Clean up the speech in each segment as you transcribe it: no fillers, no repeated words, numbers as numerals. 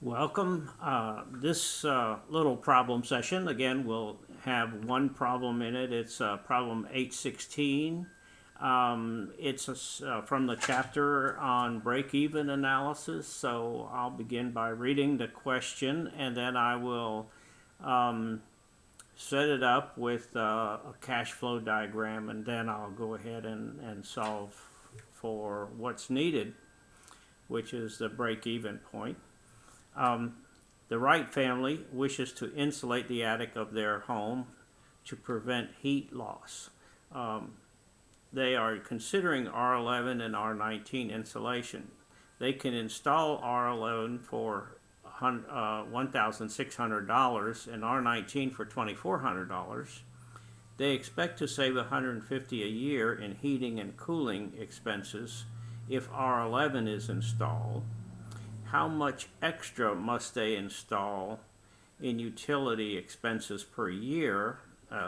Welcome. This little problem session, again, will have one problem in it. It's problem 816. It's from the chapter on break-even analysis. So I'll begin by reading the question, and then I will set it up with a cash flow diagram, and then I'll go ahead and solve for what's needed, which is the break-even point. The Wright family wishes to insulate the attic of their home to prevent heat loss. They are considering R11 and R19 insulation. They can install R11 for $1,600 and R19 for $2,400. They expect to save $150 a year in heating and cooling expenses if R11 is installed. How much extra must they install in utility expenses per year,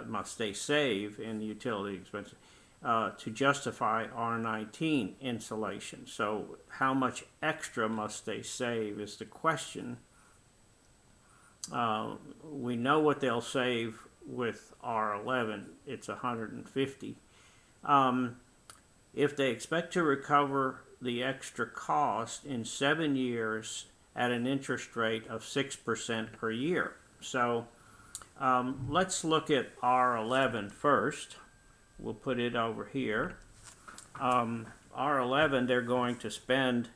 must they save in utility expenses to justify R19 insulation? So how much extra must they save is the question. We know what they'll save with R11. It's $150. If they expect to recover the extra cost in 7 years at an interest rate of 6% per year. So let's look at R11 first. We'll put it over here. R11, they're going to spend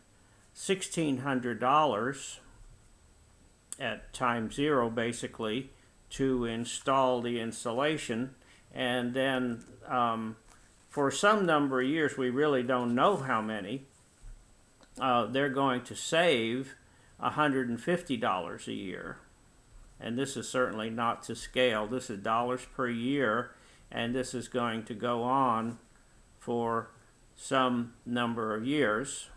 $1,600 at time zero, basically, to install the insulation, and then for some number of years, we really don't know how many, they're going to save $150 a year. And this is certainly not to scale. This is dollars per year, and this is going to go on for some number of years.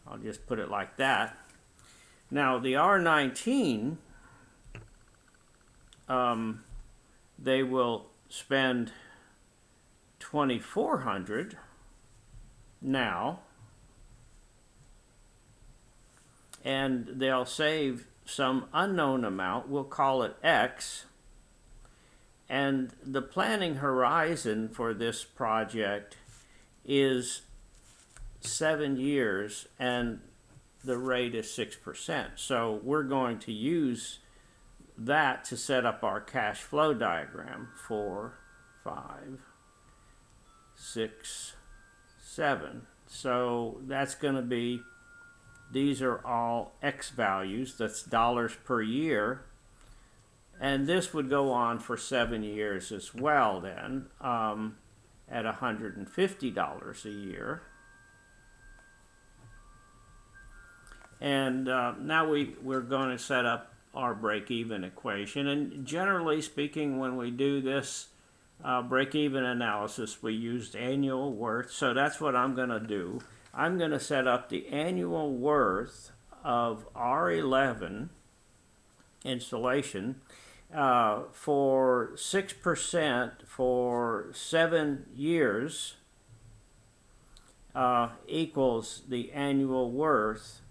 I'll just put it like that. Now, the R19, they will spend $2,400 now, and they'll save some unknown amount. We'll call it X. And the planning horizon for this project is 7 years, and the rate is 6%. So we're going to use that to set up our cash flow diagram. 4, 5, 6, 7. So that's going to be, these are all X values, that's dollars per year. And this would go on for 7 years as well then, at $150 a year. And now we're going to set up our break-even equation. And generally speaking, when we do this break-even analysis, we used annual worth. So that's what I'm going to do. I'm going to set up the annual worth of R11 insulation for 6% for 7 years equals the annual worth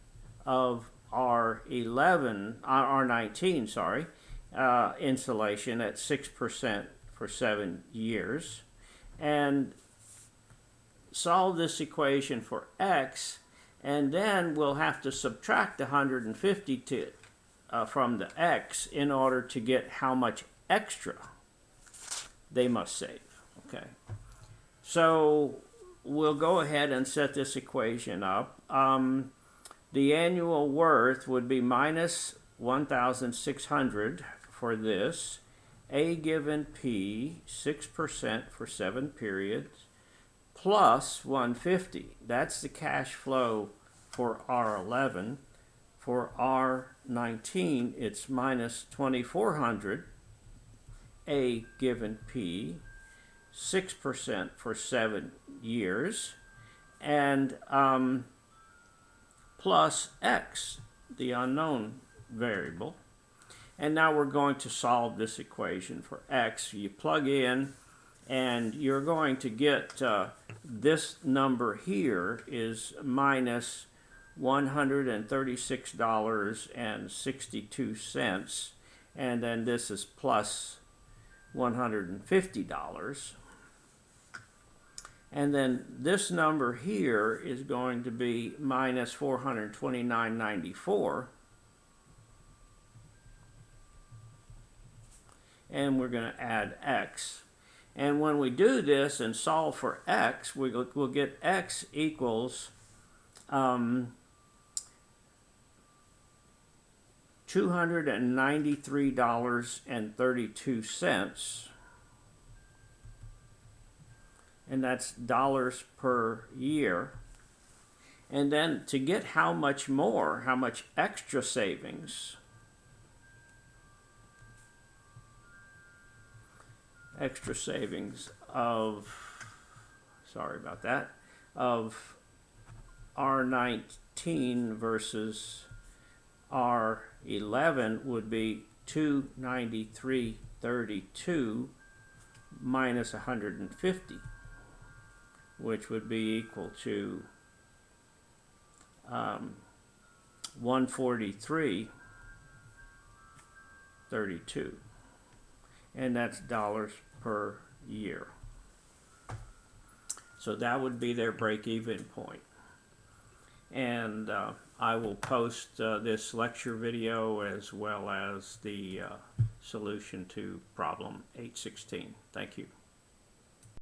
of R19, sorry, insulation at 6% for 7 years, and solve this equation for X, and then we'll have to subtract 150 from the X in order to get how much extra they must save. Okay, so we'll go ahead and set this equation up. The annual worth would be minus 1,600 for this, A given P, 6% for 7 periods, plus 150. That's the cash flow for R11. For R19, it's minus 2,400, A given P, 6% for 7 years, and plus X, the unknown variable. And now we're going to solve this equation for X. You plug in, and you're going to get this number here is minus $136.62, and then this is plus $150. And then this number here is going to be minus $429.94. And we're going to add x. And when we do this and solve for x, we'll get x equals $293.32. And that's dollars per year. And then to get how much more, how much extra savings, of, sorry about that, of R19 versus R11 would be $293.32 minus 150, which would be equal to 143.32, and that's dollars per year. So that would be their break-even point. And I will post this lecture video as well as the solution to problem 816. Thank you.